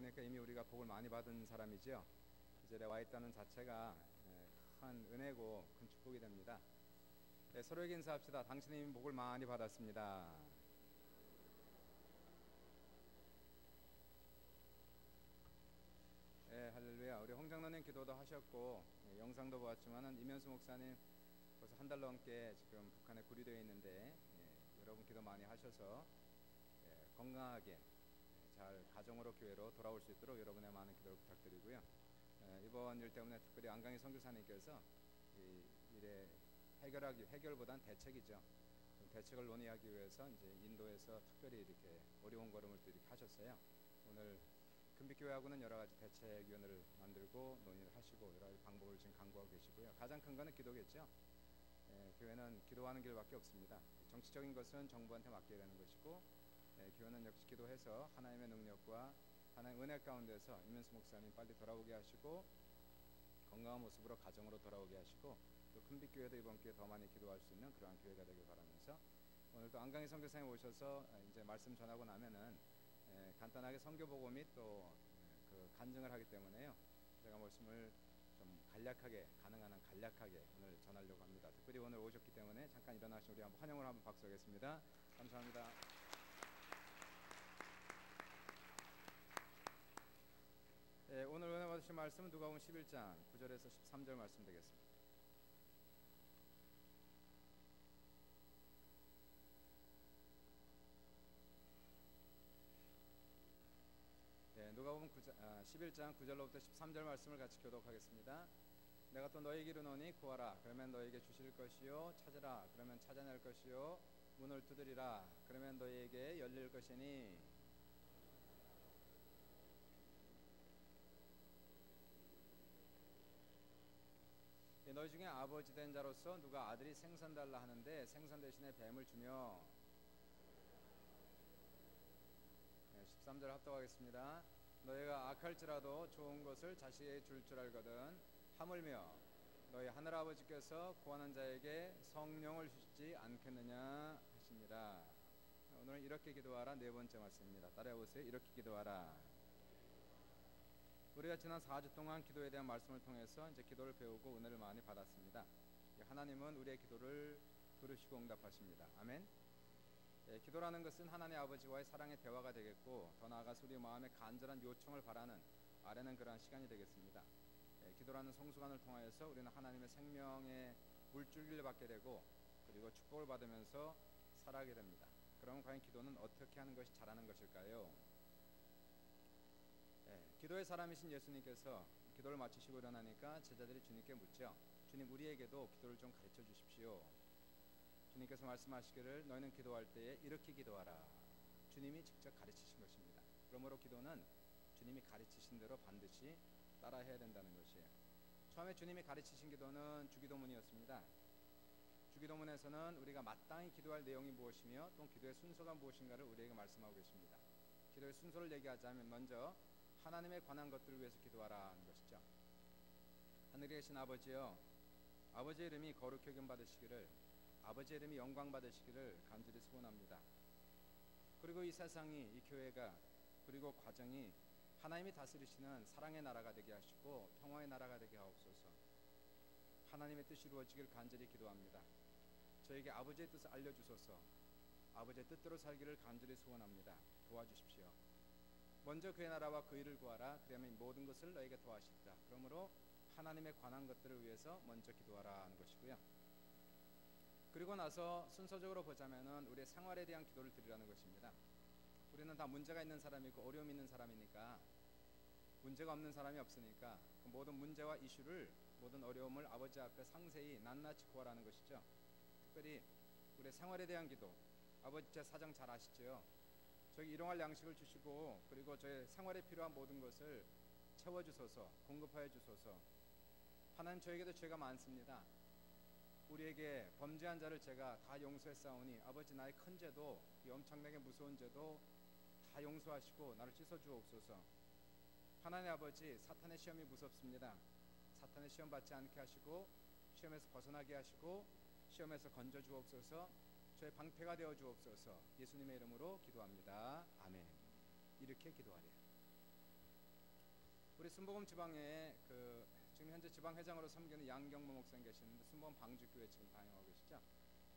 보니까 이미 우리가 복을 많이 받은 사람이죠. 이 자리에 와 있다는 자체가 큰 은혜고 큰 축복이 됩니다. 서로에게 인사합시다. 당신은 이미 복을 많이 받았습니다. 할렐루야. 우리 홍장로님 기도도 하셨고 영상도 보았지만은 이면수 목사님 벌써 한 달 넘게 지금 북한에 구류되어 있는데 여러분 기도 많이 하셔서 건강하게 잘 가정으로 교회로 돌아올 수 있도록 여러분의 많은 기도를 부탁드리고요. 이번 일 때문에 특별히 안강희 선교사님께서 이 일에 해결보다는 대책이죠. 대책을 논의하기 위해서 이제 인도에서 특별히 이렇게 어려운 걸음을 또 이렇게 하셨어요. 오늘 금빛교회하고는 여러 가지 대책위원회를 만들고 논의를 하시고 여러 가지 방법을 지금 강구하고 계시고요. 가장 큰 거는 기도겠죠. 교회는 기도하는 길밖에 없습니다. 정치적인 것은 정부한테 맡겨야 되는 것이고 교회는 역시 기도해서 하나님의 능력과 하나님의 은혜 가운데서 이면수 목사님 빨리 돌아오게 하시고 건강한 모습으로 가정으로 돌아오게 하시고 또 큰빛교회도 이번 기회에 더 많이 기도할 수 있는 그러한 교회가 되길 바라면서 오늘도 안강희 선교사님 오셔서 이제 말씀 전하고 나면은 간단하게 선교보고 및 또 그 간증을 하기 때문에요. 제가 말씀을 좀 간략하게 가능한 한 간략하게 오늘 전하려고 합니다. 특별히 오늘 오셨기 때문에 잠깐 일어나시면 우리 한번 환영을 한번 박수하겠습니다. 감사합니다. 오늘 은혜 받으실 말씀은 누가복음 11장 9절에서 13절 말씀 되겠습니다. 누가복음 11장 9절로부터 13절 말씀을 같이 교독하겠습니다. 내가 또 너희에게 이르노니 구하라 그러면 너희에게 주실 것이요 찾으라 그러면 찾아낼 것이요 문을 두드리라 그러면 너희에게 열릴 것이니 너희 중에 아버지 된 자로서 누가 아들이 생선 달라 하는데 생선 대신에 뱀을 주며 13절 합독하겠습니다. 너희가 악할지라도 좋은 것을 자식에게 줄 줄 알거든 하물며 너희 하늘아버지께서 구하는 자에게 성령을 주시지 않겠느냐 하시니라. 오늘은 이렇게 기도하라 네 번째 말씀입니다. 따라해보세요. 이렇게 기도하라. 우리가 지난 4주 동안 기도에 대한 말씀을 통해서 이제 기도를 배우고 은혜를 많이 받았습니다. 하나님은 우리의 기도를 들으시고 응답하십니다. 아멘. 기도라는 것은 하나님 아버지와의 사랑의 대화가 되겠고 더 나아가서 우리 마음의 간절한 요청을 바라는 아뢰는 그러한 시간이 되겠습니다. 기도라는 성수관을 통하여서 우리는 하나님의 생명의 물줄기를 받게 되고 그리고 축복을 받으면서 살아가게 됩니다. 그러면 과연 기도는 어떻게 하는 것이 잘하는 것일까요? 기도의 사람이신 예수님께서 기도를 마치시고 일어나니까 제자들이 주님께 묻죠. 주님, 우리에게도 기도를 좀 가르쳐 주십시오. 주님께서 말씀하시기를 너희는 기도할 때에 이렇게 기도하라. 주님이 직접 가르치신 것입니다. 그러므로 기도는 주님이 가르치신 대로 반드시 따라해야 된다는 것이에요. 처음에 주님이 가르치신 기도는 주기도문이었습니다. 주기도문에서는 우리가 마땅히 기도할 내용이 무엇이며 또 기도의 순서가 무엇인가를 우리에게 말씀하고 계십니다. 기도의 순서를 얘기하자면 먼저 하나님에 관한 것들을 위해서 기도하라는 것이죠. 하늘에 계신 아버지여, 아버지의 이름이 거룩히 여김 받으시기를, 아버지의 이름이 영광 받으시기를 간절히 소원합니다. 그리고 이 세상이, 이 교회가, 그리고 과정이 하나님이 다스리시는 사랑의 나라가 되게 하시고 평화의 나라가 되게 하옵소서. 하나님의 뜻이 이루어지길 간절히 기도합니다. 저에게 아버지의 뜻을 알려주소서. 아버지의 뜻대로 살기를 간절히 소원합니다. 도와주십시오. 먼저 그의 나라와 그 일을 구하라. 그러면 모든 것을 너에게 더하시리라. 그러므로 하나님에 관한 것들을 위해서 먼저 기도하라 하는 것이고요. 그리고 나서 순서적으로 보자면은 우리의 생활에 대한 기도를 드리라는 것입니다. 우리는 다 문제가 있는 사람이고 어려움이 있는 사람이니까, 문제가 없는 사람이 없으니까 그 모든 문제와 이슈를, 모든 어려움을 아버지 앞에 상세히 낱낱이 구하라는 것이죠. 특별히 우리의 생활에 대한 기도, 아버지 제 사정 잘 아시죠? 저에게 일용할 양식을 주시고 그리고 저의 생활에 필요한 모든 것을 채워주소서, 공급하여 주소서. 하나님, 저에게도 죄가 많습니다. 우리에게 범죄한 자를 제가 다 용서했사오니 아버지 나의 큰 죄도, 이 엄청나게 무서운 죄도 다 용서하시고 나를 씻어주옵소서. 하나님 아버지, 사탄의 시험이 무섭습니다. 사탄의 시험 받지 않게 하시고 시험에서 벗어나게 하시고 시험에서 건져주옵소서. 저의 방패가 되어 주옵소서. 예수님의 이름으로 기도합니다. 아멘. 이렇게 기도하래요. 순복음 지방에 지금 현재 지방회장으로 섬기는 양경모 목사님 계시는데 순복음 방주교회 지금 방영하고 계시죠.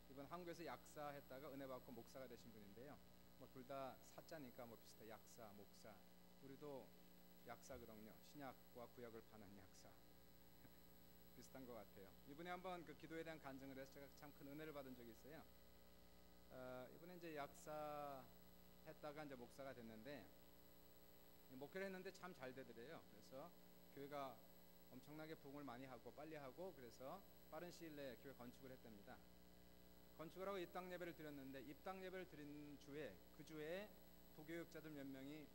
이번 한국에서 약사했다가 은혜 받고 목사가 되신 분인데요. 뭐 둘 다 사자니까 뭐 비슷해. 약사, 목사. 우리도 약사거든요. 신약과 구약을 파는 약사. 비슷한 것 같아요. 이번에 한번 그 기도에 대한 간증을 해서 제가 참 큰 은혜를 받은 적이 있어요. 이번에 이제 약사 했다가 이제 목사가 됐는데 목회를 했는데 참 잘 되더래요. 그래서 교회가 엄청나게 부흥을 많이 하고 빨리 하고 그래서 빠른 시일 내에 교회 건축을 했답니다. 건축을 하고 입당 예배를 드렸는데 입당 예배를 드린 주에 그 주에 부교육자들 몇 명이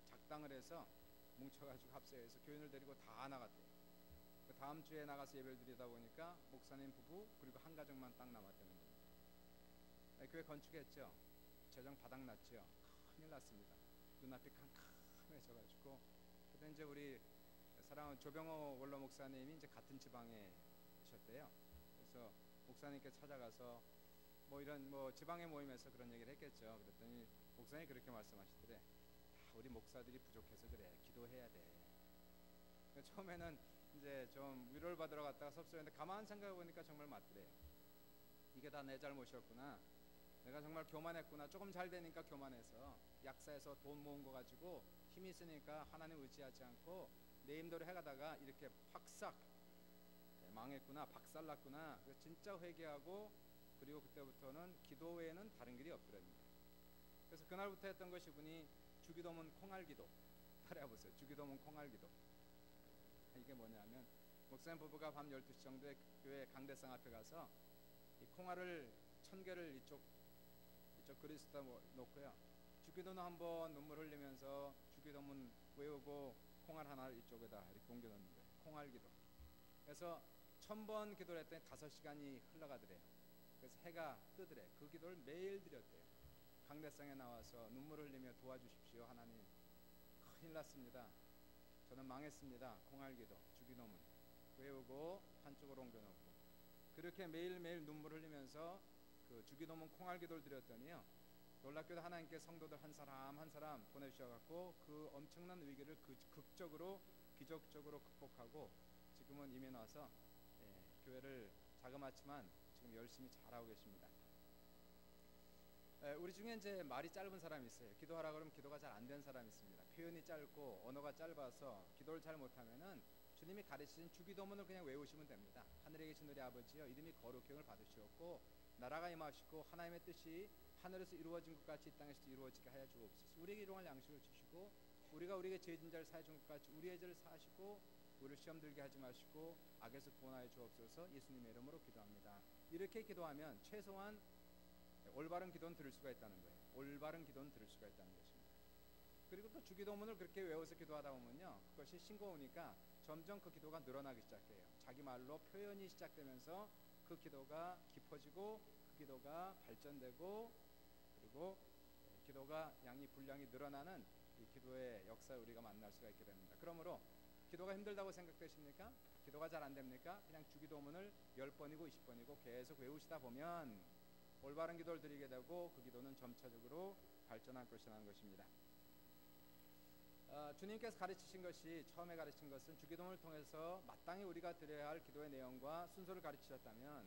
작당을 해서 뭉쳐가지고 합세해서 교인을 데리고 다 나갔대요. 그 다음 주에 나가서 예배를 드리다 보니까 목사님 부부 그리고 한 가정만 딱 남았다는 겁니다. 교회 건축했죠. 재정 바닥났죠. 큰일 났습니다. 눈앞이 캄캄해져가지고 그때 이제 우리 사랑하는 조병호 원로 목사님이 이제 같은 지방에 계셨대요. 그래서 목사님께 찾아가서 뭐 이런 뭐 지방의 모임에서 그런 얘기를 했겠죠. 그랬더니 목사님이 그렇게 말씀하시더래. 우리 목사들이 부족해서 그래. 기도해야 돼. 처음에는 이제 좀 위로를 받으러 갔다가 섭섭했는데 가만 생각해 보니까 정말 맞더래요. 이게 다 내 잘못이었구나. 내가 정말 교만했구나. 조금 잘 되니까 교만해서 약사에서 돈 모은 거 가지고 힘이 있으니까 하나님 의지하지 않고 내 힘대로 해가다가 이렇게 팍싹 망했구나. 박살났구나. 진짜 회개하고 그리고 그때부터는 기도 외에는 다른 길이 없더랍니다. 그래서 그날부터 했던 것이 분이 주기도문 콩알기도. 따라해보세요. 주기도문 콩알기도. 이게 뭐냐면 목사님 부부가 밤 12시 정도에 교회 강대상 앞에 가서 이 콩알을 1000개를 이쪽 그리스다 놓고요. 주기도는 한번 눈물 흘리면서 주기도문 외우고 콩알 하나를 이쪽에다 이렇게 옮겨 놓는 거예요. 콩알기도. 그래서 1000번 기도를 했더니 5시간이 흘러가더래요. 그래서 해가 뜨더래. 그 기도를 매일 드렸대요. 강대상에 나와서 눈물 흘리며 도와주십시오. 하나님 큰일 났습니다. 저는 망했습니다. 콩알기도 주기도문 외우고 한쪽으로 옮겨놓고 그렇게 매일매일 눈물 흘리면서 그 주기도문 콩알기도를 드렸더니요. 놀랍게도 하나님께 성도들 한 사람 한 사람 보내주셔갖고 그 엄청난 위기를 극적으로 기적적으로 극복하고 지금은 이민 와서 교회를 자그맣지만 지금 열심히 잘하고 계십니다. 우리 중에 이제 말이 짧은 사람이 있어요. 기도하라 그러면 기도가 잘 안 되는 사람이 있습니다. 표현이 짧고 언어가 짧아서 기도를 잘 못하면은 주님이 가르치신 주기도문을 그냥 외우시면 됩니다. 하늘에 계신 우리 아버지여 이름이 거룩히 여김을 받으시옵고 나라가 임하시고 하나님의 뜻이 하늘에서 이루어진 것 같이 이 땅에서도 이루어지게 하여 주옵소서. 우리에게 일용할 양식을 주시고 우리가 우리에게 죄 진 자를 사해 준 것 같이 우리의 죄를 사하시고 우리를 시험 들게 하지 마시고 악에서 구원하여 주옵소서. 예수님의 이름으로 기도합니다. 이렇게 기도하면 최소한 올바른 기도는 들을 수가 있다는 거예요. 올바른 기도는 들을 수가 있다는 것입니다. 그리고 또 주기도문을 그렇게 외워서 기도하다 보면요, 그것이 싱거우니까 점점 그 기도가 늘어나기 시작해요. 자기 말로 표현이 시작되면서 그 기도가 깊어지고 그 기도가 발전되고 그리고 기도가 분량이 늘어나는 이 기도의 역사를 우리가 만날 수가 있게 됩니다. 그러므로 기도가 힘들다고 생각되십니까? 기도가 잘 안 됩니까? 그냥 주기도문을 10번이고 20번이고 계속 외우시다 보면 올바른 기도를 드리게 되고 그 기도는 점차적으로 발전할 것이라는 것입니다. 주님께서 가르치신 것이 처음에 가르친 것은 주기도문을 통해서 마땅히 우리가 드려야 할 기도의 내용과 순서를 가르치셨다면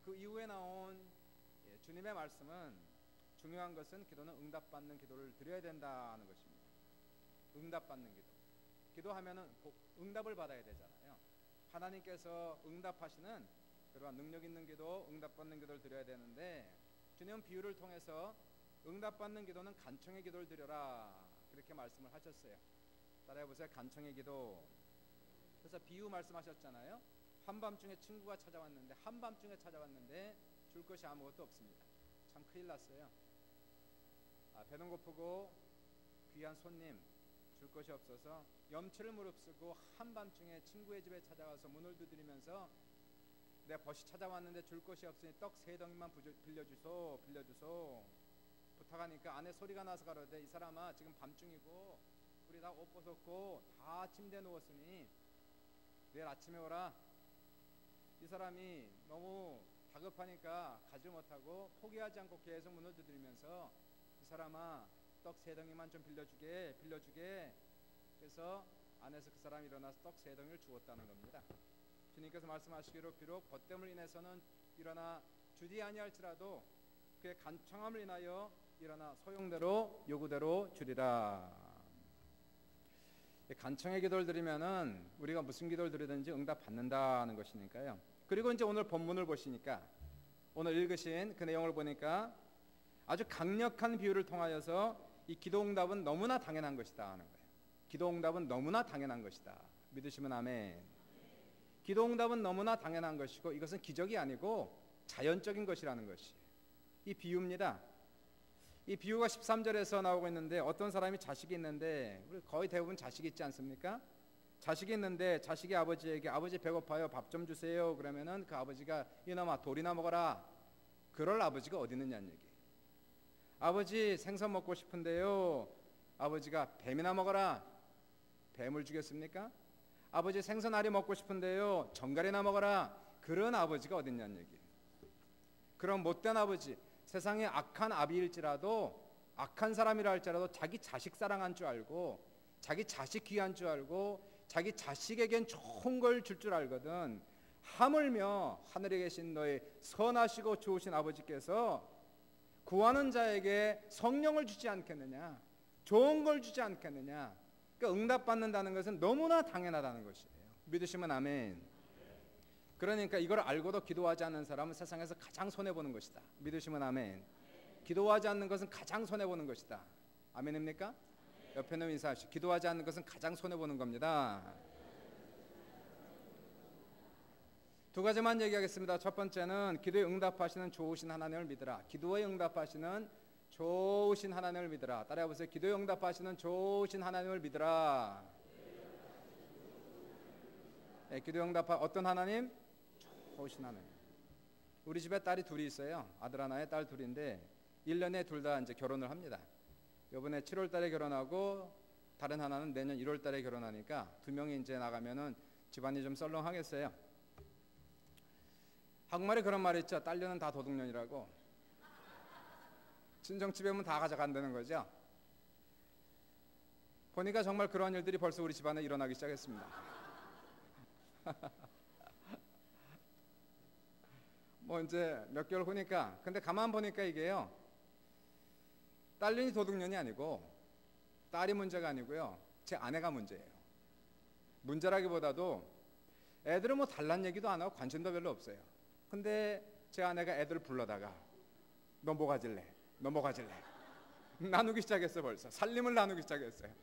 그 이후에 나온 주님의 말씀은 중요한 것은 기도는 응답받는 기도를 드려야 된다는 것입니다. 응답받는 기도. 기도하면은 꼭 응답을 받아야 되잖아요. 하나님께서 응답하시는 그러한 능력 있는 기도, 응답받는 기도를 드려야 되는데 주님은 비유를 통해서 응답받는 기도는 간청의 기도를 드려라 그렇게 말씀을 하셨어요. 따라해보세요. 간청의 기도. 그래서 비유 말씀하셨잖아요. 한밤중에 친구가 찾아왔는데 줄 것이 아무것도 없습니다. 참 큰일 났어요. 배는 고프고 귀한 손님 줄 것이 없어서 염치를 무릅쓰고 한밤중에 친구의 집에 찾아가서 문을 두드리면서 내 벗이 찾아왔는데 줄 것이 없으니 떡 3덩이만 빌려주소 부탁하니까 안에 소리가 나서 가로되 이 사람아 지금 밤중이고 우리 다 옷 벗었고 다 침대에 누웠으니 내일 아침에 오라. 이 사람이 너무 다급하니까 가지 못하고 포기하지 않고 계속 문을 두드리면서 이 사람아 떡 3덩이만 좀 빌려주게. 그래서 안에서 그 사람이 일어나서 떡 세 덩이를 주었다는 겁니다. 주님께서 말씀하시기로 비록 벗됨을 인해서는 일어나 주지 아니할지라도 그의 간청함을 인하여 일어나 소용대로 요구대로 주리라. 간청의 기도를 드리면은 우리가 무슨 기도를 드리든지 응답 받는다는 것이니까요. 그리고 이제 오늘 본문을 보시니까, 오늘 읽으신 그 내용을 보니까 아주 강력한 비유를 통하여서 이 기도 응답은 너무나 당연한 것이다 하는 거예요. 기도 응답은 너무나 당연한 것이다. 믿으시면 아멘. 기도 응답은 너무나 당연한 것이고 이것은 기적이 아니고 자연적인 것이라는 것이 이 비유입니다. 이 비유가 13절에서 나오고 있는데, 어떤 사람이 자식이 있는데, 우리 거의 대부분 자식이 있지 않습니까? 자식이 있는데 자식이 아버지에게 아버지 배고파요, 밥 좀 주세요. 그러면은 그 아버지가 이놈아 돌이나 먹어라. 그럴 아버지가 어디 있느냐는 얘기. 아버지 생선 먹고 싶은데요, 아버지가 뱀이나 먹어라. 뱀을 주겠습니까? 아버지 생선알이 먹고 싶은데요, 정갈이나 먹어라. 그런 아버지가 어디 있냐는 얘기. 그런 못된 아버지, 세상에 악한 아비일지라도, 악한 사람이라 할지라도 자기 자식 사랑한 줄 알고, 자기 자식 귀한 줄 알고, 자기 자식에겐 좋은 걸 줄 줄 알거든. 하물며 하늘에 계신 너의 선하시고 좋으신 아버지께서 구하는 자에게 성령을 주지 않겠느냐, 좋은 걸 주지 않겠느냐. 그러니까 응답받는다는 것은 너무나 당연하다는 것이에요. 믿으시면 아멘. 그러니까 이걸 알고도 기도하지 않는 사람은 세상에서 가장 손해보는 것이다. 믿으시면 아멘. 기도하지 않는 것은 가장 손해보는 것이다. 아멘입니까? 옆에 놈 인사하시오. 기도하지 않는 것은 가장 손해보는 겁니다. 두 가지만 얘기하겠습니다. 첫 번째는 기도에 응답하시는 좋으신 하나님을 믿으라. 기도에 응답하시는 좋으신 하나님을 믿으라. 따라해보세요. 기도에 응답하시는 좋으신 하나님을 믿으라. 네, 기도에 응답하 어떤 하나님? 좋으신 하나님. 우리 집에 딸이 둘이 있어요. 아들 하나에 딸 둘인데 1년에 둘 다 이제 결혼을 합니다. 이번에 7월 달에 결혼하고 다른 하나는 내년 1월 달에 결혼하니까 두 명이 이제 나가면은 집안이 좀 썰렁하겠어요. 한국말에 그런 말이 있죠. 딸려는 다 도둑년이라고. 친정집에 오면 다 가져간다는 거죠. 보니까 정말 그런 일들이 벌써 우리 집안에 일어나기 시작했습니다. 뭐 이제 몇 개월 후니까. 근데 가만 보니까 이게요, 딸년이 도둑년이 아니고 딸이 문제가 아니고요, 제 아내가 문제예요. 문제라기보다도 애들은 뭐 달란 얘기도 안 하고 관심도 별로 없어요. 근데 제 아내가 애들을 불러다가 너 뭐 가질래? 너 뭐 가질래? 나누기 시작했어. 벌써 살림을 나누기 시작했어요.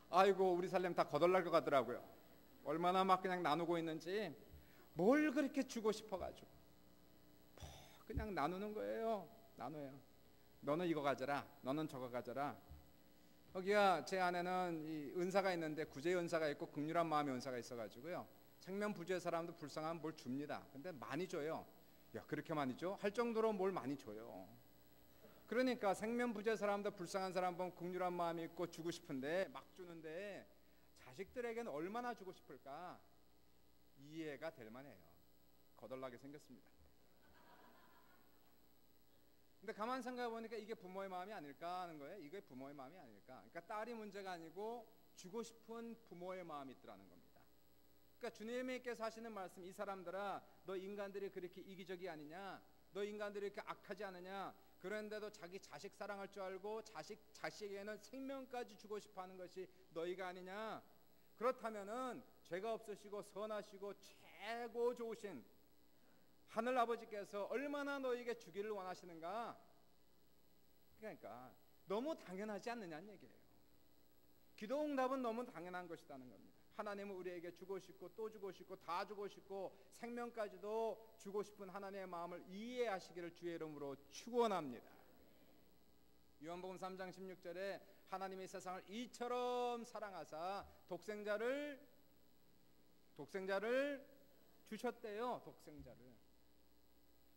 아이고 우리 살림 다 거덜날 것 같더라고요. 얼마나 막 그냥 나누고 있는지. 뭘 그렇게 주고 싶어가지고 그냥 나누는 거예요. 나눠요. 너는 이거 가져라, 너는 저거 가져라. 여기가 제 아내는 이 은사가 있는데 구제의 은사가 있고 긍휼한 마음의 은사가 있어가지고요, 생면 부주의 사람도 불쌍하면 뭘 줍니다. 근데 많이 줘요. 야 그렇게 많이 줘? 할 정도로 뭘 많이 줘요. 그러니까 생면 부주의 사람도 불쌍한 사람 보면 긍휼한 마음이 있고 주고 싶은데 막 주는데 자식들에게는 얼마나 주고 싶을까? 이해가 될 만해요. 거덜나게 생겼습니다. 근데 가만 생각해 보니까 이게 부모의 마음이 아닐까 하는 거예요. 이게 부모의 마음이 아닐까. 그러니까 딸이 문제가 아니고 주고 싶은 부모의 마음이 있더라는 겁니다. 그러니까 주님께서 하시는 말씀, 이 사람들아 너 인간들이 그렇게 이기적이 아니냐, 너 인간들이 이렇게 악하지 않느냐, 그런데도 자기 자식 사랑할 줄 알고 자식에게는 생명까지 주고 싶어하는 것이 너희가 아니냐. 그렇다면은 죄가 없으시고 선하시고 최고 좋으신 하늘 아버지께서 얼마나 너희에게 주기를 원하시는가. 그러니까 너무 당연하지 않느냐는 얘기예요. 기도 응답은 너무 당연한 것이라는 겁니다. 하나님은 우리에게 주고 싶고 또 주고 싶고 다 주고 싶고 생명까지도 주고 싶은 하나님의 마음을 이해하시기를 주의 이름으로 축원합니다. 요한복음 3장 16절에 하나님이 세상을 이처럼 사랑하사 독생자를 주셨대요. 독생자를.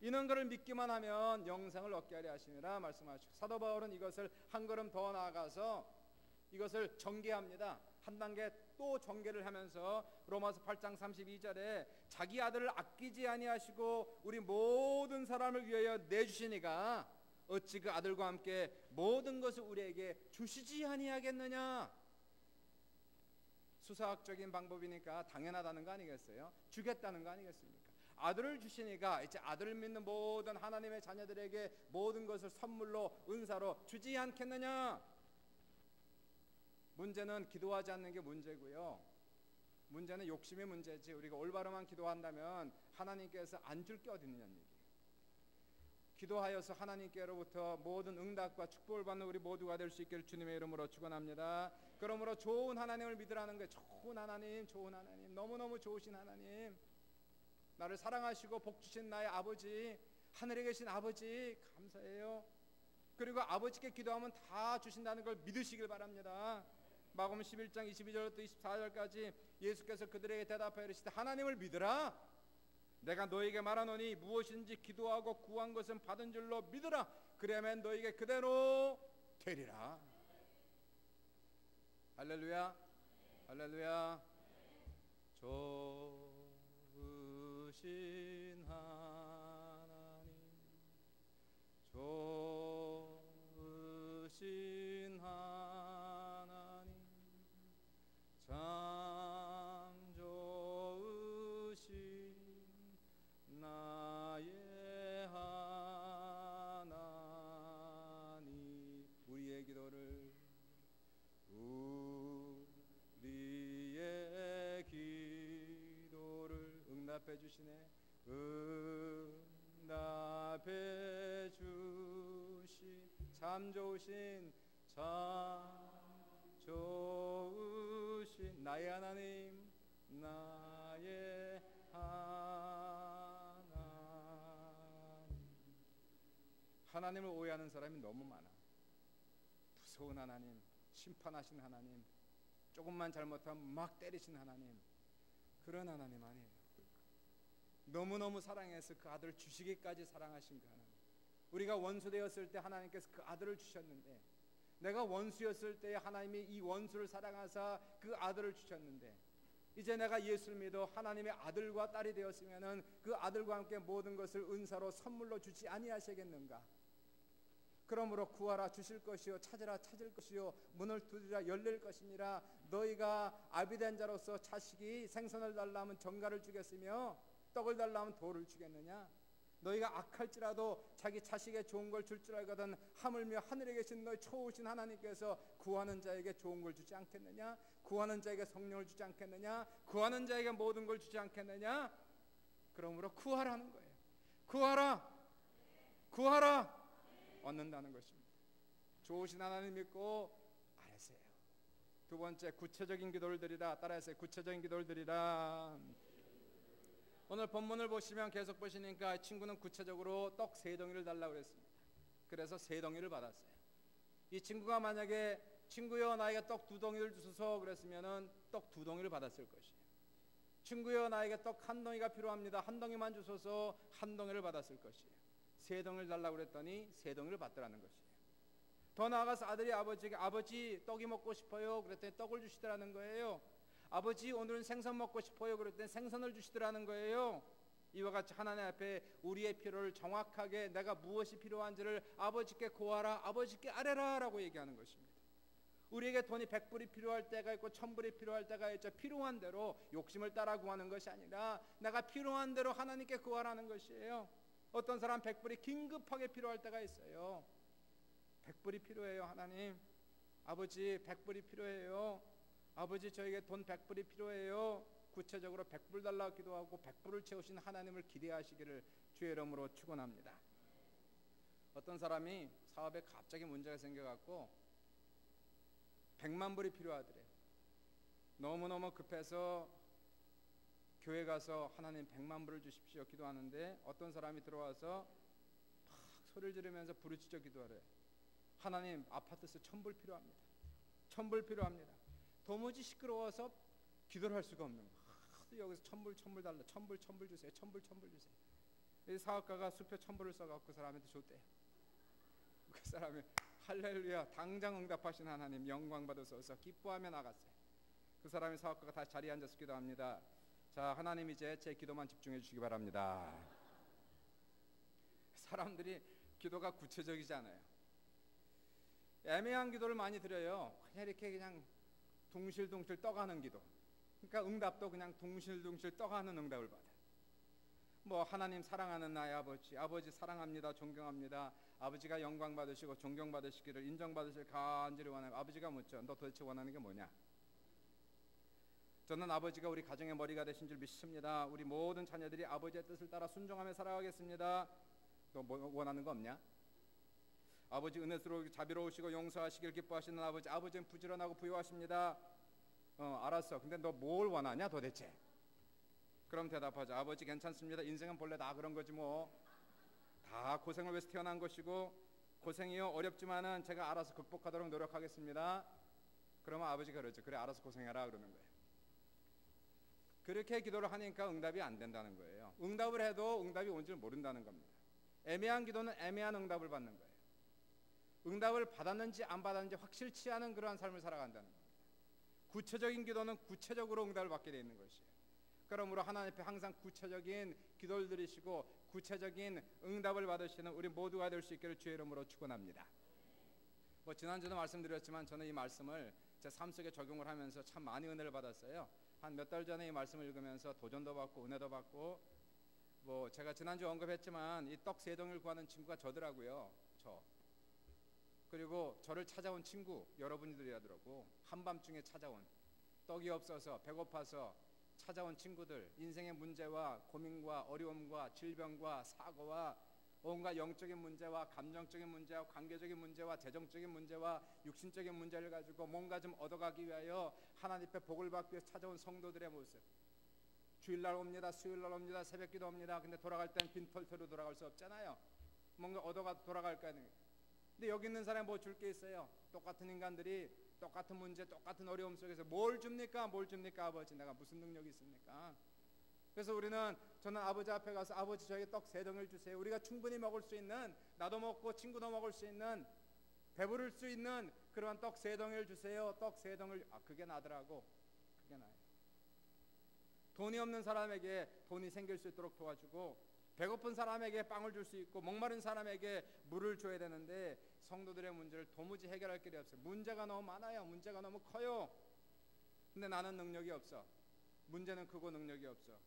이는 그를 믿기만 하면 영생을 얻게 하려 하시니라 말씀하시고, 사도 바울은 이것을 한 걸음 더 나아가서 이것을 전개합니다. 한 단계 또 전개를 하면서 로마서 8장 32절에 자기 아들을 아끼지 아니하시고 우리 모든 사람을 위하여 내주시니가 어찌 그 아들과 함께 모든 것을 우리에게 주시지 아니하겠느냐. 수사학적인 방법이니까 당연하다는 거 아니겠어요? 주겠다는 거 아니겠습니까? 아들을 주시니까 이제 아들을 믿는 모든 하나님의 자녀들에게 모든 것을 선물로 은사로 주지 않겠느냐? 문제는 기도하지 않는 게 문제고요. 문제는 욕심의 문제지. 우리가 올바로만 기도한다면 하나님께서 안 줄 게 어디 있느냐는 얘기예요. 기도하여서 하나님께로부터 모든 응답과 축복을 받는 우리 모두가 될 수 있기를 주님의 이름으로 축원합니다. 그러므로 좋은 하나님을 믿으라는 거예요. 좋은 하나님, 좋은 하나님, 너무너무 좋으신 하나님, 나를 사랑하시고 복 주신 나의 아버지, 하늘에 계신 아버지 감사해요. 그리고 아버지께 기도하면 다 주신다는 걸 믿으시길 바랍니다. 마가복음 11장 22절부터 24절까지 예수께서 그들에게 대답하여 이르시되 하나님을 믿으라. 내가 너에게 말하노니 무엇인지 기도하고 구한 것은 받은 줄로 믿으라. 그러면 너에게 그대로 되리라. 할렐루야, 할렐루야. 좋으신 하나님, 좋으신 하나님, 참 좋으신 나의 하나님, 우리의 기도를 응답해 주시네. 응답해 주신 참 좋으신 나의 하나님, 나의 하나님을 오해하는 사람이 너무 많아. 무서운 하나님, 심판하신 하나님, 조금만 잘못하면 막 때리신 하나님, 그런 하나님 아니에요. 너무너무 사랑해서 그 아들을 주시기까지 사랑하신 그 하나님. 우리가 원수되었을 때 하나님께서 그 아들을 주셨는데, 내가 원수였을 때 하나님이 이 원수를 사랑하사 그 아들을 주셨는데, 이제 내가 예수를 믿어 하나님의 아들과 딸이 되었으면은 그 아들과 함께 모든 것을 은사로 선물로 주지 아니하시겠는가? 그러므로 구하라 주실 것이요, 찾으라 찾을 것이요, 문을 두드리라 열릴 것이니라. 너희가 아비된 자로서 자식이 생선을 달라 하면 정갈을 주겠으며 떡을 달라 하면 돌을 주겠느냐? 너희가 악할지라도 자기 자식에 좋은 걸 줄 줄 알거든 하물며 하늘에 계신 너희 초우신 하나님께서 구하는 자에게 좋은 걸 주지 않겠느냐? 구하는 자에게 성령을 주지 않겠느냐? 구하는 자에게 모든 걸 주지 않겠느냐? 그러므로 구하라는 거예요. 구하라, 구하라. 얻는다는 것입니다. 좋으신 하나님 믿고 아뢰세요. 두 번째, 구체적인 기도를 드리라. 따라하세요. 구체적인 기도를 드리라. 오늘 본문을 보시면 계속 보시니까 친구는 구체적으로 떡 3덩이를 달라고 그랬습니다. 그래서 3덩이를 받았어요. 이 친구가 만약에 친구여 나에게 떡 2덩이를 주소서 그랬으면은 떡 2덩이를 받았을 것이에요. 친구여 나에게 떡 1덩이가 필요합니다. 1덩이만 주소서 1덩이를 받았을 것이에요. 3덩이를 달라고 그랬더니 3덩이를 받더라는 것이에요. 더 나아가서 아들이 아버지에게 아버지 떡이 먹고 싶어요 그랬더니 떡을 주시더라는 거예요. 아버지 오늘은 생선 먹고 싶어요 그랬더니 생선을 주시더라는 거예요. 이와 같이 하나님 앞에 우리의 필요를 정확하게 내가 무엇이 필요한지를 아버지께 구하라, 아버지께 아뢰라 라고 얘기하는 것입니다. 우리에게 돈이 100불이 필요할 때가 있고 1000불이 필요할 때가 있죠. 필요한 대로 욕심을 따라 구하는 것이 아니라 내가 필요한 대로 하나님께 구하라는 것이에요. 어떤 사람 100불이 긴급하게 필요할 때가 있어요. 100불이 필요해요. 하나님, 아버지 100불이 필요해요. 아버지 저에게 돈 100불이 필요해요. 구체적으로 100불 달라고 기도하고 100불을 채우신 하나님을 기대하시기를 주의 이름으로 축원합니다. 어떤 사람이 사업에 갑자기 문제가 생겨갖고 100만 불이 필요하더래요. 너무너무 급해서 교회 가서 하나님 100만 불을 주십시오 기도하는데 어떤 사람이 들어와서 막 소리를 지르면서 부르짖어 기도하래요. 하나님 아파트에서 1000불 필요합니다. 1000불 필요합니다. 도무지 시끄러워서 기도를 할 수가 없는 거예요. 여기서 1000불 달라, 1000불 주세요, 1000불 주세요. 이 사업가가 수표 1000불을 써갖고 그 사람한테 줬대요. 그 사람이 할렐루야 당장 응답하신 하나님 영광 받으소서 기뻐하며 나갔어요. 그 사람이 사업가가 다시 자리에 앉아서 기도합니다. 자, 하나님 이제 제 기도만 집중해 주시기 바랍니다. 사람들이 기도가 구체적이지 않아요. 애매한 기도를 많이 드려요. 그냥 이렇게 그냥 둥실둥실 떠가는 기도. 그러니까 응답도 그냥 둥실둥실 떠가는 응답을 받아요. 뭐 하나님 사랑하는 나의 아버지, 아버지 사랑합니다, 존경합니다. 아버지가 영광 받으시고 존경 받으시기를 인정받으실 간절히 원하는, 아버지가 묻죠. 너 도대체 원하는 게 뭐냐? 저는 아버지가 우리 가정의 머리가 되신 줄 믿습니다. 우리 모든 자녀들이 아버지의 뜻을 따라 순종하며 살아가겠습니다. 너 뭐 원하는 거 없냐? 아버지 은혜스러워 자비로우시고 용서하시길 기뻐하시는 아버지, 아버지는 부지런하고 부유하십니다. 알았어. 근데 너 뭘 원하냐 도대체? 그럼 대답하죠. 아버지 괜찮습니다. 인생은 본래 다 그런 거지 뭐. 다 고생을 위해서 태어난 것이고 고생이요 어렵지만은 제가 알아서 극복하도록 노력하겠습니다. 그러면 아버지가 그러죠. 그래 알아서 고생해라 그러는 거예요. 그렇게 기도를 하니까 응답이 안 된다는 거예요. 응답을 해도 응답이 온 줄 모른다는 겁니다. 애매한 기도는 애매한 응답을 받는 거예요. 응답을 받았는지 안 받았는지 확실치 않은 그러한 삶을 살아간다는 겁니다. 구체적인 기도는 구체적으로 응답을 받게 되어 있는 것이에요. 그러므로 하나님 앞에 항상 구체적인 기도를 드리시고 구체적인 응답을 받으시는 우리 모두가 될 수 있기를 주의 이름으로 축원합니다. 뭐 지난주도 말씀드렸지만 저는 이 말씀을 제 삶 속에 적용을 하면서 참 많이 은혜를 받았어요. 한 몇 달 전에 이 말씀을 읽으면서 도전도 받고 은혜도 받고, 뭐 제가 지난주 언급했지만 이 떡 3덩이를 구하는 친구가 저더라고요. 그리고 저를 찾아온 친구 여러분들이라더라고. 한밤중에 찾아온, 떡이 없어서 배고파서 찾아온 친구들, 인생의 문제와 고민과 어려움과 질병과 사고와 온갖 영적인 문제와 감정적인 문제와 관계적인 문제와 재정적인 문제와 육신적인 문제를 가지고 뭔가 좀 얻어가기 위하여 하나님 앞에 복을 받기 위해서 찾아온 성도들의 모습. 주일날 옵니다, 수요일날 옵니다, 새벽기도 옵니다. 근데 돌아갈 땐 빈털터로 돌아갈 수 없잖아요. 뭔가 얻어가 돌아갈 거 아니에요. 근데 여기 있는 사람이 뭐 줄 게 있어요? 똑같은 인간들이 똑같은 문제, 똑같은 어려움 속에서 뭘 줍니까? 뭘 줍니까? 아버지, 내가 무슨 능력이 있습니까? 그래서 저는 아버지 앞에 가서 아버지 저에게 떡 3덩이를 주세요. 우리가 충분히 먹을 수 있는, 나도 먹고 친구도 먹을 수 있는, 배부를 수 있는 그러한 떡 3덩이를 주세요. 떡 3덩이를. 그게 나더라고. 그게 나요. 돈이 없는 사람에게 돈이 생길 수 있도록 도와주고, 배고픈 사람에게 빵을 줄 수 있고, 목마른 사람에게 물을 줘야 되는데 성도들의 문제를 도무지 해결할 길이 없어요. 문제가 너무 많아요. 문제가 너무 커요. 근데 나는 능력이 없어. 문제는 크고 능력이 없어.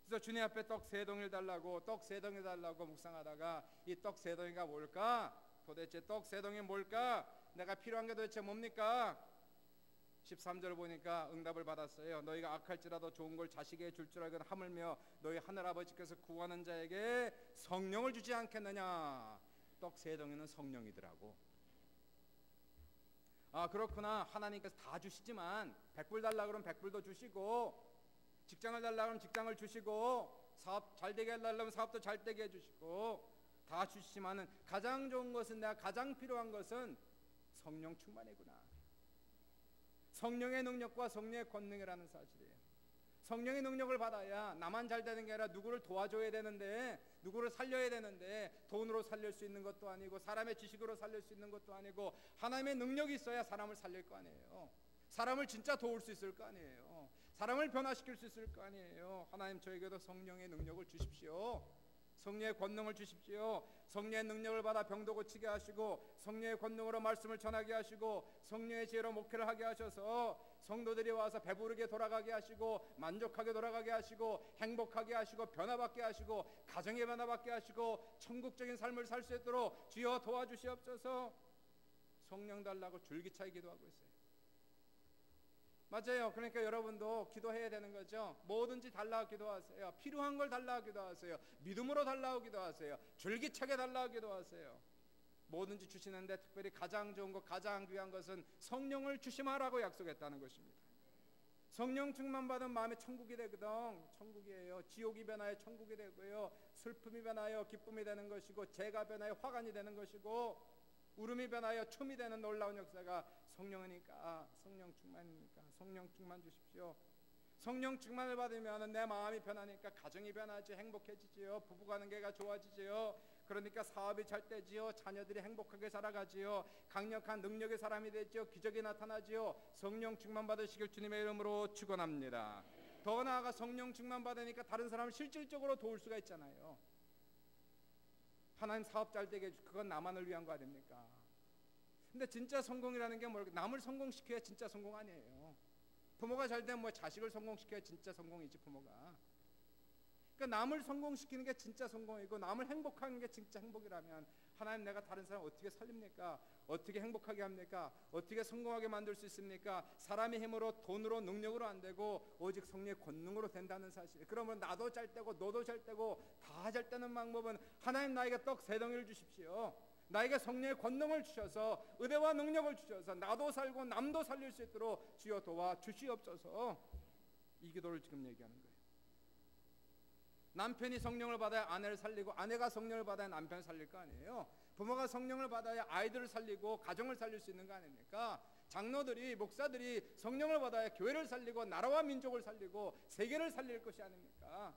그래서 주님 앞에 떡 3덩이를 달라고, 떡 3덩이 달라고 묵상하다가 이 떡 3덩이가 뭘까? 도대체 떡 3덩이 뭘까? 내가 필요한 게 도대체 뭡니까? 13절 보니까 응답을 받았어요. 너희가 악할지라도 좋은 걸 자식에게 줄 줄 알거든 하물며 너희 하늘아버지께서 구하는 자에게 성령을 주지 않겠느냐. 떡 3덩이는 성령이더라고. 그렇구나. 하나님께서 다 주시지만 100불 달라 그러면 100불도 주시고, 직장을 달라 그러면 직장을 주시고, 사업 잘 되게 하려면 사업도 잘 되게 해주시고 다 주시지만은 가장 좋은 것은, 내가 가장 필요한 것은 성령 충만이구나. 성령의 능력과 성령의 권능이라는 사실이에요. 성령의 능력을 받아야 나만 잘 되는 게 아니라 누구를 도와줘야 되는데, 누구를 살려야 되는데 돈으로 살릴 수 있는 것도 아니고 사람의 지식으로 살릴 수 있는 것도 아니고 하나님의 능력이 있어야 사람을 살릴 거 아니에요. 사람을 진짜 도울 수 있을 거 아니에요. 사람을 변화시킬 수 있을 거 아니에요. 하나님 저에게도 성령의 능력을 주십시오. 성령의 권능을 주십시오. 성령의 능력을 받아 병도 고치게 하시고, 성령의 권능으로 말씀을 전하게 하시고, 성령의 지혜로 목회를 하게 하셔서 성도들이 와서 배부르게 돌아가게 하시고, 만족하게 돌아가게 하시고, 행복하게 하시고, 변화받게 하시고, 가정의 변화받게 하시고, 천국적인 삶을 살 수 있도록 주여 도와주시옵소서. 성령 달라고 줄기차게 기도하고 있어요. 맞아요. 그러니까 여러분도 기도해야 되는 거죠. 뭐든지 달라고 기도하세요. 필요한 걸 달라고 기도하세요. 믿음으로 달라고 기도하세요. 줄기차게 달라고 기도하세요. 뭐든지 주시는데 특별히 가장 좋은 것, 가장 귀한 것은 성령을 주심하라고 약속했다는 것입니다. 성령 충만 받은 마음에 천국이 되거든. 천국이에요. 지옥이 변하여 천국이 되고요, 슬픔이 변하여 기쁨이 되는 것이고, 재가 변하여 화관이 되는 것이고, 울음이 변하여 춤이 되는 놀라운 역사가 성령이니까, 성령 충만이니까 성령 충만 주십시오. 성령 충만을 받으면 내 마음이 변하니까 가정이 변하지, 행복해지지요. 부부관계가 좋아지지요. 그러니까 사업이 잘 되지요. 자녀들이 행복하게 살아가지요. 강력한 능력의 사람이 되지요. 기적이 나타나지요. 성령 충만 받으시길 주님의 이름으로 축원합니다. 더 나아가 성령 충만 받으니까 다른 사람을 실질적으로 도울 수가 있잖아요. 하나님 사업 잘 되게 해주고, 그건 나만을 위한 거 아닙니까? 근데 진짜 성공이라는 게 뭘까? 남을 성공시켜야 진짜 성공 아니에요. 부모가 잘 되면 뭐 자식을 성공시켜야 진짜 성공이지 부모가. 그러니까 남을 성공시키는 게 진짜 성공이고 남을 행복하는 게 진짜 행복이라면 하나님 내가 다른 사람 어떻게 살립니까? 어떻게 행복하게 합니까? 어떻게 성공하게 만들 수 있습니까? 사람의 힘으로 돈으로 능력으로 안 되고 오직 성령의 권능으로 된다는 사실. 그러면 나도 잘 되고 너도 잘 되고 다 잘 되는 방법은 하나님 나에게 떡 세 덩이를 주십시오. 나에게 성령의 권능을 주셔서 의대와 능력을 주셔서 나도 살고 남도 살릴 수 있도록 주여 도와주시옵소서. 이 기도를 지금 얘기하는 거예요. 남편이 성령을 받아야 아내를 살리고 아내가 성령을 받아야 남편을 살릴 거 아니에요. 부모가 성령을 받아야 아이들을 살리고 가정을 살릴 수 있는 거 아닙니까? 장로들이 목사들이 성령을 받아야 교회를 살리고 나라와 민족을 살리고 세계를 살릴 것이 아닙니까?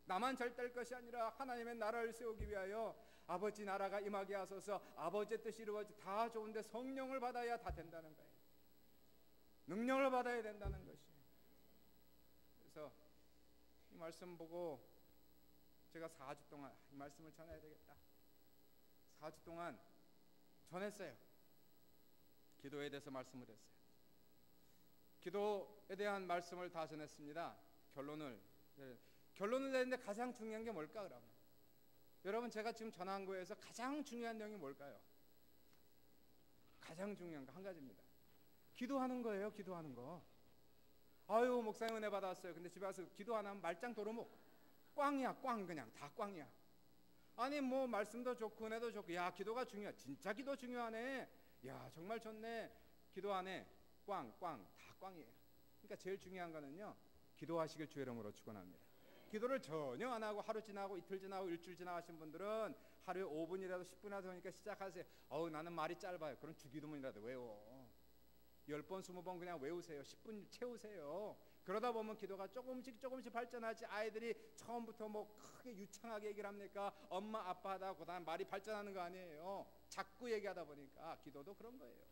나만 잘 될 것이 아니라 하나님의 나라를 세우기 위하여 아버지 나라가 임하게 하소서, 아버지의 뜻이 이루어지. 다 좋은데 성령을 받아야 다 된다는 거예요. 능력을 받아야 된다는 것이. 그래서 이 말씀 보고 제가 4주 동안 이 말씀을 전해야 되겠다. 4주 동안 전했어요. 기도에 대해서 말씀을 했어요. 기도에 대한 말씀을 다 전했습니다. 결론을 내는데 가장 중요한 게 뭘까 그러면? 여러분 제가 지금 전한 거에서 가장 중요한 내용이 뭘까요? 가장 중요한 거 한 가지입니다. 기도하는 거예요. 기도하는 거. 아유 목사님 은혜 받았어요. 근데 집에 와서 기도 안 하면 말짱 도루묵 꽝이야. 꽝. 그냥 다 꽝이야. 아니 뭐 말씀도 좋고 은혜도 좋고 야 기도가 중요해. 진짜 기도 중요하네. 야 정말 좋네. 기도 안 해. 꽝 다 꽝이에요. 그러니까 제일 중요한 거는요, 기도하시길 주의 이름으로 축원합니다. 기도를 전혀 안 하고 하루 지나고 이틀 지나고 일주일 지나가신 분들은 하루에 5분이라도 10분이라도 하니까 시작하세요. 나는 말이 짧아요. 그럼 주기도문이라도 외워. 10번 20번 그냥 외우세요. 10분 채우세요. 그러다 보면 기도가 조금씩 발전하지. 아이들이 처음부터 뭐 크게 유창하게 얘기를 합니까? 엄마 아빠 하다 그다음 말이 발전하는 거 아니에요. 자꾸 얘기하다 보니까 기도도 그런 거예요.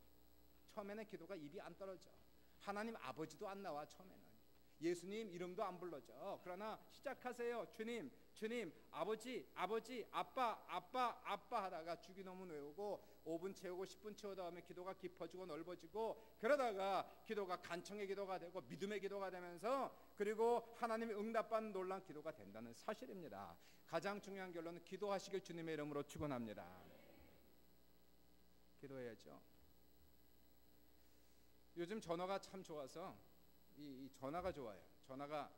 처음에는 기도가 입이 안 떨어져. 하나님 아버지도 안 나와. 처음에는 예수님 이름도 안 불러져. 그러나 시작하세요. 주님 아버지 아빠 하다가 주기도문 외우고 5분 채우고 10분 채우다 보면 기도가 깊어지고 넓어지고, 그러다가 기도가 간청의 기도가 되고 믿음의 기도가 되면서 그리고 하나님의 응답받는 놀라운 기도가 된다는 사실입니다. 가장 중요한 결론은 기도하시길 주님의 이름으로 축원합니다. 기도해야죠. 요즘 전화가 참 좋아서 이 전화가 좋아요. 전화가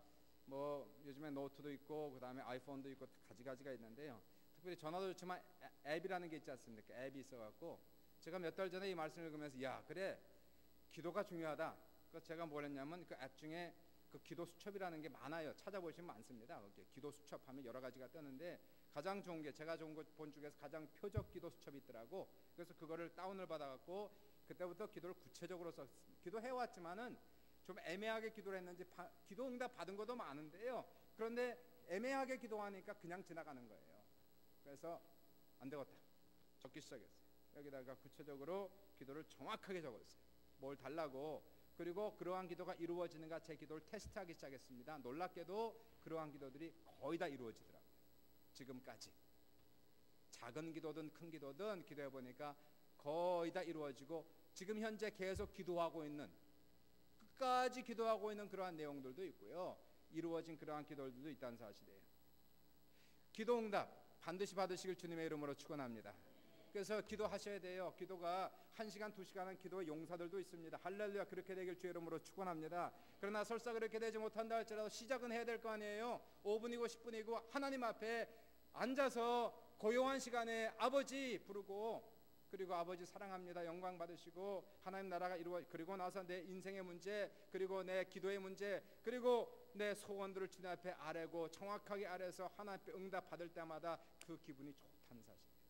뭐 요즘에 노트도 있고 그다음에 아이폰도 있고 가지가지가 있는데요. 특별히 전화도 좋지만 앱이라는 게 있지 않습니까? 앱이 있어갖고 제가 몇 달 전에 이 말씀을 읽으면서 야 그래 기도가 중요하다. 그래서 제가 뭘 했냐면 그 앱 중에 그 기도 수첩이라는 게 많아요. 찾아보시면 많습니다. 거기에 기도 수첩하면 여러 가지가 뜨는데 가장 좋은 게 제가 좋은 거 본 중에서 가장 표적 기도 수첩이 있더라고. 그래서 그거를 다운을 받아갖고 그때부터 기도를 구체적으로 썼습니다. 기도해왔지만은 좀 애매하게 기도를 했는지 기도 응답 받은 것도 많은데요. 그런데 애매하게 기도하니까 그냥 지나가는 거예요. 그래서 안 되겠다. 적기 시작했어요. 여기다가 구체적으로 기도를 정확하게 적었어요. 뭘 달라고. 그리고 그러한 기도가 이루어지는가 제 기도를 테스트하기 시작했습니다. 놀랍게도 그러한 기도들이 거의 다 이루어지더라고요. 지금까지. 작은 기도든 큰 기도든 기도해 보니까 거의 다 이루어지고 지금 현재 계속 기도하고 있는, 끝까지 기도하고 있는 그러한 내용들도 있고요. 이루어진 그러한 기도들도 있다는 사실이에요. 기도 응답 반드시 받으시길 주님의 이름으로 축원합니다. 그래서 기도하셔야 돼요. 기도가 1시간 2시간은 기도의 용사들도 있습니다. 할렐루야. 그렇게 되길 주의 이름으로 축원합니다. 그러나 설사 그렇게 되지 못한다 할지라도 시작은 해야 될 거 아니에요. 5분이고 10분이고 하나님 앞에 앉아서 고요한 시간에 아버지 부르고, 그리고 아버지 사랑합니다. 영광 받으시고 하나님 나라가 그리고 나서 내 인생의 문제, 그리고 내 기도의 문제, 그리고 내 소원들을 주님 앞에 아뢰고 정확하게 아뢰서 하나님 앞에 응답 받을 때마다 그 기분이 좋다는 사실입니다.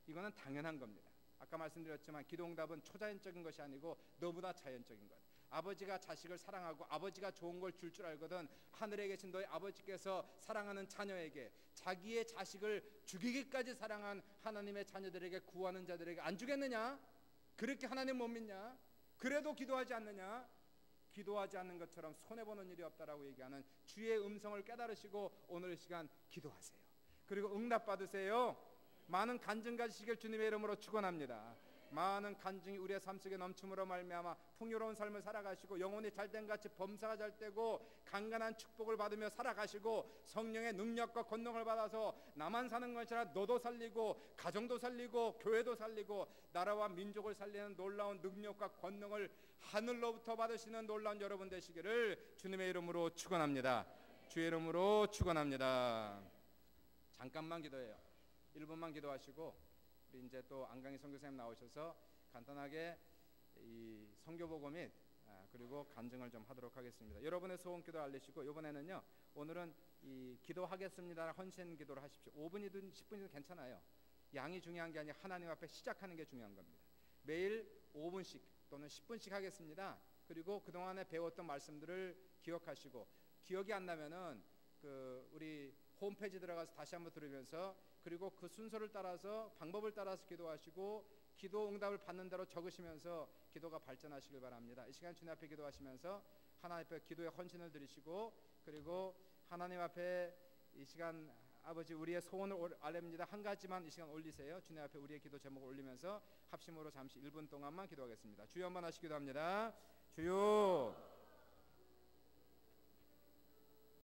이거는 당연한 겁니다. 아까 말씀드렸지만 기도 응답은 초자연적인 것이 아니고 너무나 자연적인 것. 아버지가 자식을 사랑하고 아버지가 좋은 걸 줄 줄 알거든 하늘에 계신 너희 아버지께서 사랑하는 자녀에게 자기의 자식을 죽이기까지 사랑한 하나님의 자녀들에게 구하는 자들에게 안 주겠느냐? 그렇게 하나님 못 믿냐? 그래도 기도하지 않느냐? 기도하지 않는 것처럼 손해보는 일이 없다라고 얘기하는 주의 음성을 깨달으시고 오늘 이 시간 기도하세요. 그리고 응답 받으세요. 많은 간증 가지시길 주님의 이름으로 축원합니다. 많은 간증이 우리의 삶 속에 넘침으로 말미암아 풍요로운 삶을 살아가시고 영혼이 잘된 같이 범사가 잘되고 강간한 축복을 받으며 살아가시고 성령의 능력과 권능을 받아서 나만 사는 것이 아니라 너도 살리고 가정도 살리고 교회도 살리고 나라와 민족을 살리는 놀라운 능력과 권능을 하늘로부터 받으시는 놀라운 여러분 되시기를 주님의 이름으로 축원합니다. 주의 이름으로 축원합니다. 잠깐만 기도해요. 1분만 기도하시고 우리 이제 또 안강희 선교사님 나오셔서 간단하게 이 선교보고 및 그리고 간증을 좀 하도록 하겠습니다. 여러분의 소원 기도 알리시고 이번에는요 오늘은 이 기도하겠습니다 헌신 기도를 하십시오. 5분이든 10분이든 괜찮아요. 양이 중요한 게 아니라 하나님 앞에 시작하는 게 중요한 겁니다. 매일 5분씩 또는 10분씩 하겠습니다. 그리고 그동안에 배웠던 말씀들을 기억하시고 기억이 안 나면은 그 우리 홈페이지 들어가서 다시 한번 들으면서 그리고 그 순서를 따라서 방법을 따라서 기도하시고 기도 응답을 받는 대로 적으시면서 기도가 발전하시길 바랍니다. 이 시간 주님 앞에 기도하시면서 하나님 앞에 기도의 헌신을 드리시고 그리고 하나님 앞에 이 시간 아버지 우리의 소원을 알립니다. 한 가지만 이 시간 올리세요. 주님 앞에 우리의 기도 제목을 올리면서 합심으로 잠시 1분 동안만 기도하겠습니다. 주여 한번 하시기도 합니다. 주여